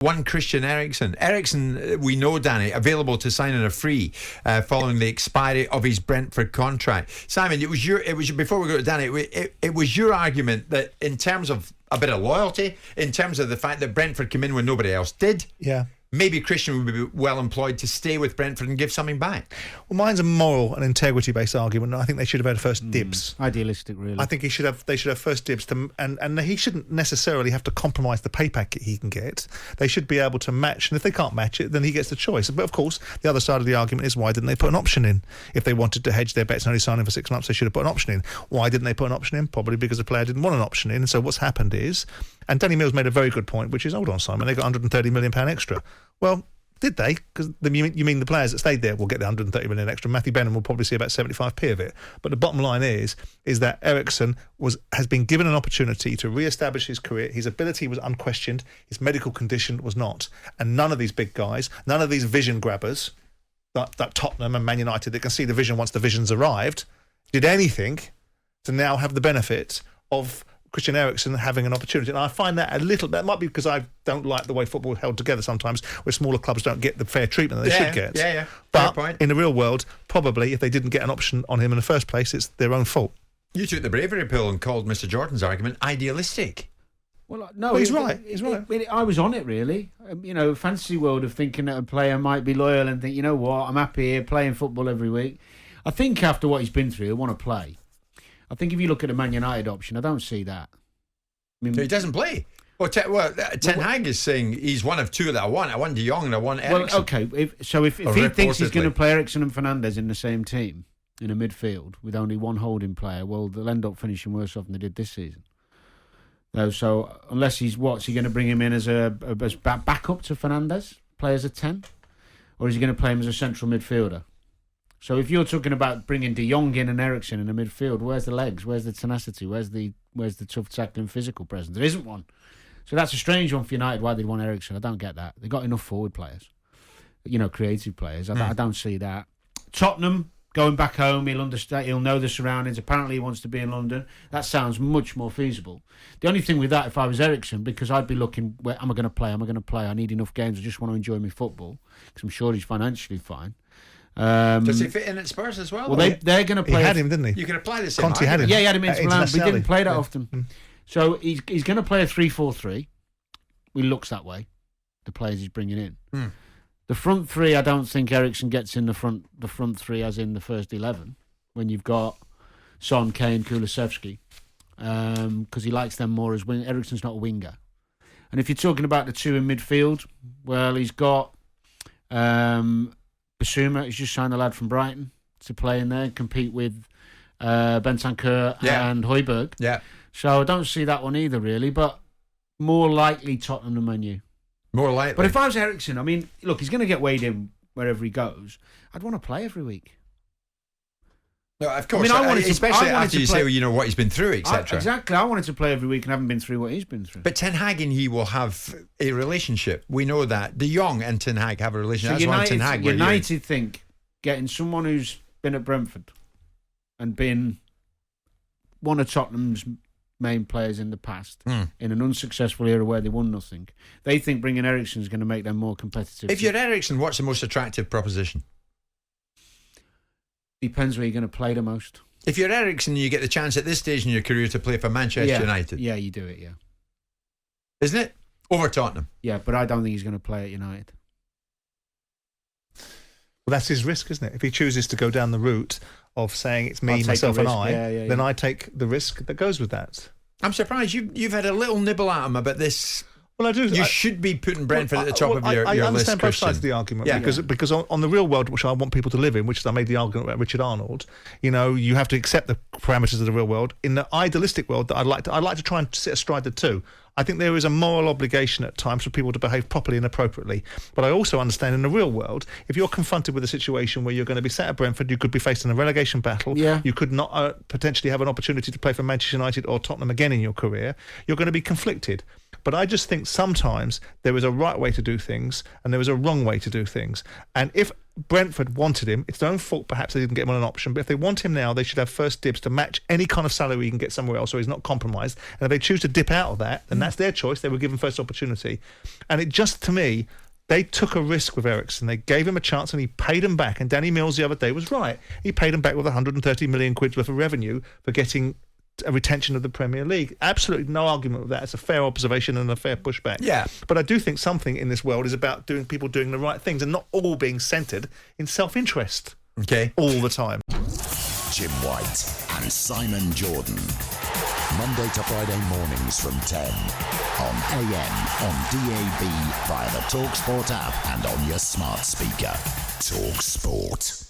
One Christain Eriksen. Eriksen, we know, Danny, available to sign on a free following the expiry of his Brentford contract. Simon, it was your before we go to Danny, it was your argument that in terms of a bit of loyalty, in terms of the fact that Brentford came in when nobody else did. Yeah. Maybe Christian would be well employed to stay with Brentford and give something back. Well, mine's a moral and integrity-based argument. I think they should have had first dibs. Idealistic, really. I think they should have first dibs, and he shouldn't necessarily have to compromise the pay packet he can get. They should be able to match, and if they can't match it, then he gets the choice. But of course, the other side of the argument is, why didn't they put an option in? If they wanted to hedge their bets and only sign him for 6 months, they should have put an option in. Why didn't they put an option in? Probably because the player didn't want an option in. And so what's happened is, and Danny Mills made a very good point, which is, hold on, Simon, they got £130 million extra. Well, did they? Because you mean the players that stayed there will get the 130 million extra. Matthew Benham will probably see about 75p of it. But the bottom line is that Eriksen has been given an opportunity to re-establish his career. His ability was unquestioned. His medical condition was not. And none of these big guys, none of these vision grabbers, that Tottenham and Man United that can see the vision once the vision's arrived, did anything to now have the benefit of Christain Eriksen having an opportunity. And I find that that might be because I don't like the way football is held together sometimes, where smaller clubs don't get the fair treatment that they should get. Yeah. But in the real world, probably if they didn't get an option on him in the first place, it's their own fault. You took the bravery pill and called Mr. Jordan's argument idealistic. Well, no, he's right. He's right. I was on it, really. Fantasy world of thinking that a player might be loyal and think, you know what, I'm happy here playing football every week. I think after what he's been through, he'll want to play. I think if you look at the Man United option, I don't see that. So he doesn't play. Well, Ten Hag is saying he's one of two that I want. I want De Jong and I want Eriksen. Well, okay. If he thinks he's going to play Eriksen and Fernandes in the same team in a midfield with only one holding player, well, they'll end up finishing worse off than they did this season. So unless he going to bring him in as backup to Fernandes, play as a 10, or is he going to play him as a central midfielder? So if you're talking about bringing De Jong in and Eriksen in the midfield, where's the legs? Where's the tenacity? Where's the tough tackling physical presence? There isn't one. So that's a strange one for United, why they'd want Eriksen. I don't get that. They've got enough forward players, creative players. I don't see that. Tottenham, going back home, he'll understand, he'll know the surroundings. Apparently he wants to be in London. That sounds much more feasible. The only thing with that, if I was Eriksen, because I'd be looking, where am I going to play? I need enough games. I just want to enjoy my football, because I'm sure he's financially fine. Does he fit in at Spurs as well? Well, they're going to play. He had him, didn't he? You can apply the same. Conte had him. Yeah, he had him in Milan. We didn't play that often. Mm. So he's going to play a 3-4-3. He looks that way. The players he's bringing in. Mm. The front three, I don't think Eriksen gets in the front three as in the first 11 when you've got Son, Kane, Kulusevski, because he likes them more as wing. Eriksen's not a winger. And if you're talking about the two in midfield, well, he's got Basuma. He's just signed a lad from Brighton to play in there and compete with Bentancur and Højbjerg. Yeah. So I don't see that one either, really, but more likely Tottenham than Man U. More likely. But if I was Eriksen, I mean, look, he's going to get weighed in wherever he goes. I'd want to play every week. No, of course. Especially after you say what he's been through, etc. Exactly. I wanted to play every week and haven't been through what he's been through. But Ten Hag and he will have a relationship. We know that. De Jong and Ten Hag have a relationship. So United think getting someone who's been at Brentford and been one of Tottenham's main players in the past in an unsuccessful era where they won nothing, they think bringing Eriksen is going to make them more competitive. If you're Eriksen, what's the most attractive proposition? Depends where you're going to play the most. If you're Eriksen, you get the chance at this stage in your career to play for Manchester United. Yeah, you do it, yeah. Isn't it? Over Tottenham. Yeah, but I don't think he's going to play at United. Well, that's his risk, isn't it? If he chooses to go down the route of saying it's me, myself and I, then I take the risk that goes with that. I'm surprised you've had a little nibble at him about this. Well, I do. You should be putting Brentford at the top of your list, I understand both Christian. sides of the argument because on the real world, which I want people to live in, which I made the argument about Richard Arnold, you have to accept the parameters of the real world. In the idealistic world, that I'd like to try and sit astride the two. I think there is a moral obligation at times for people to behave properly and appropriately. But I also understand in the real world, if you're confronted with a situation where you're going to be sat at Brentford, you could be facing a relegation battle, you could not potentially have an opportunity to play for Manchester United or Tottenham again in your career, you're going to be conflicted. But I just think sometimes there is a right way to do things and there is a wrong way to do things. And if Brentford wanted him. It's their own fault, perhaps they didn't get him on an option. But if they want him now, they should have first dibs to match any kind of salary he can get somewhere else, so he's not compromised. And if they choose to dip out of that, then that's their choice. They were given first opportunity. And it just, to me, they took a risk with Eriksen. They gave him a chance and he paid them back. And Danny Mills the other day was right. He paid them back with 130 million quid worth of revenue for getting a retention of the Premier League. Absolutely no argument with that. It's a fair observation and a fair pushback. Yeah. But I do think something in this world is about people doing the right things and not all being centred in self-interest. Okay. All the time. Jim White and Simon Jordan. Monday to Friday mornings from 10 on AM, on DAB, via the talkSPORT app and on your smart speaker. talkSPORT.